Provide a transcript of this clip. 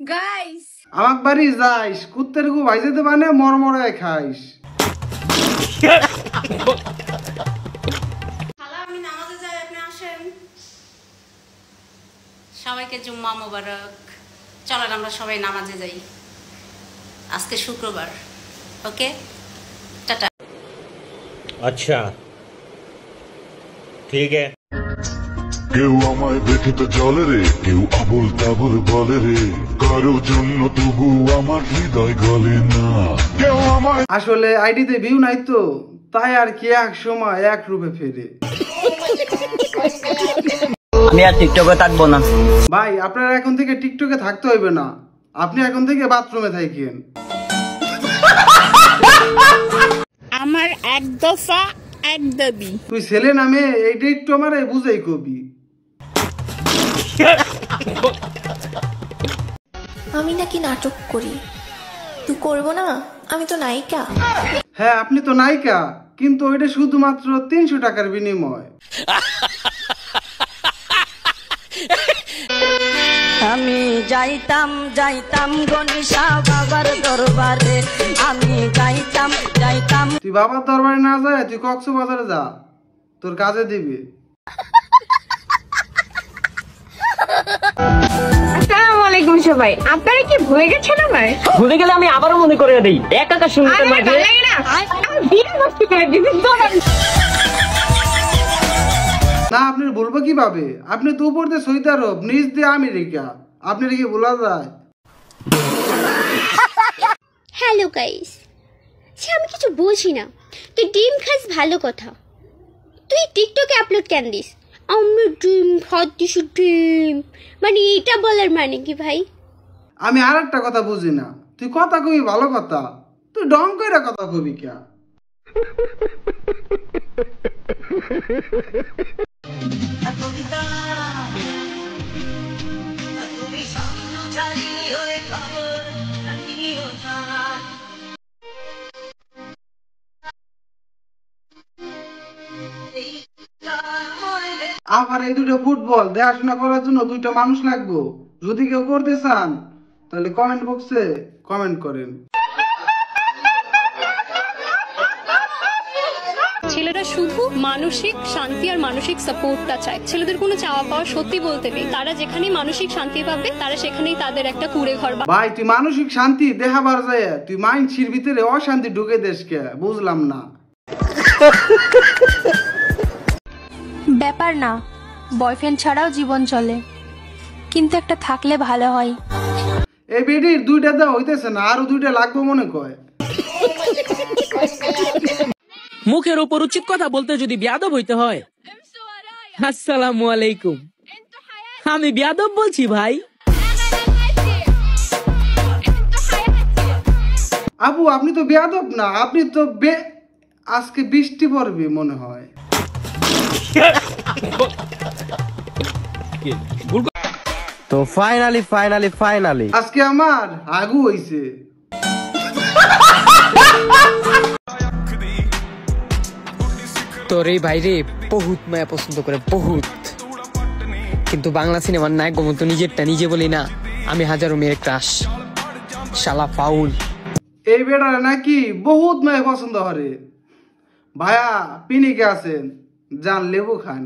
Guys আমার বাড়ি যাইস কুত্তের গু ভাইজেতে বানে মরমরায় খাইস। খালা আমি নামাজে যাই, আপনি আসেন। সবাইকে জুম্মা মোবারক। চলেন আমরা সবাই নামাজে যাই, আজকে শুক্রবার। ওকে, টাটা। अच्छा ठीक है। কেউ আমায় দেখে তো জলে রে, কেউ আবল তাবল বলে রে, কারো জন্য তবু আমার হৃদয় গলে না। কেউ আমায় আসলে আইডিতে ভিউ নাই তো, তাই আর কি এক সময় এক রূপে ফেরে। আমি আর টিকটকে থাকবো না ভাই আপনার এখন থেকে টিকটকে থাকতে হইবে না, আপনি এখন থেকে বাথরুমে থাকেন। আমার এক দফা এক দাবি। তুই ছেলে নামে এইটা একটু আমার বুঝাই কবি। আমি নাকি নাটক করি, তুই করবো না? আমি তো নায়িকা। হ্যাঁ আপনি তো নায়িকা, কিন্তু ওইটা শুধুমাত্র 300 টাকার বিনিময়। আমি যাইতাম গণেশা বাবার দরবারে, আমি যাইতাম। তুই বাবার দরবারে না যায়, তুই কক্সবাজারে যা, তোর কাজে দিবি। আসসালামু আলাইকুম সবাই, আপনারা কি ভুলে গেছেন আমায়? ভুলে গেলে আমি আবারও মনে করে দেই। একা শুনতে আরে ভালো লাগে না, আমি ভিডিও নষ্ট করে দিছি। না আপনি বলবো কিভাবে, আপনি তো উপর দিয়ে সৌদি আরব, নিচ দিয়ে আমেরিকা, আপনার কি বলা যায়? হ্যালো গাইস, সে আমি কিছু বুঝি না। তুই ডিম খাস ভালো কথা, তুই টিকটকে আপলোড কেন দিস? আমি ডিম খাচ্ছি, ডিম মানে এটা বলার মানে কি ভাই? আমি আর একটা কথা বুঝি না, তুই কথা কবি ভালো কথা, তুই ডং কইরা কথা কবি কে? আবার এই দুটো ফুটবল দেখাশোনা করার জন্য 2টা মানুষ লাগবে। যদি কেউ করতে চান তাহলে কমেন্ট বক্সে কমেন্ট করেন। ছেলেরা শুধু মানসিক শান্তি আর মানসিক সাপোর্টটা চায়। ছেলেদের কোনো চাওয়া পাওয়া সত্যি বলতে নেই, তারা যেখানেই মানসিক শান্তি পাবে তারা সেখানেই তাদের একটা কুড়ে ঘর। ভাই তুই মানসিক শান্তি দেখাবার যায়, তুই মাইন্ডসের ভিতরে অশান্তি ঢুকে দেশকে, বুঝলাম না। ব্যাপার না, বয়ফ্রেন্ড ছাড়াও জীবন চলে, কিন্তু একটা থাকলে ভালো হয়। এই বেডির 2টা দেওয়া হইতেছে না, আরো 2টা লাগবে মনে কয়। মুখের উপর উচিত কথা বলতে যদি বিয়াদব হইতে হয়, আসসালামু আলাইকুম, আমি বিয়াদব বলছি ভাই। আপু আপনি তো বেয়াদব না, আপনি তো আজকে বৃষ্টি পড়বে মনে হয়। তো ফাইনালি আজকে আমার আগু হইছে। তোর এই ভাইরে বহুত মায়া পছন্দ করে, বহুত। কিন্তু বাংলা সিনেমার নায়ক মতো নিজেরটা নিজে বলি না, আমি হাজারো মেয়ের ক্রাশ, শালা ফাউল। এই বেটার নাকি বহুত মেয়ে পছন্দ করে। ভাইয়া পিনিকে আছেন, যান লেবু খান।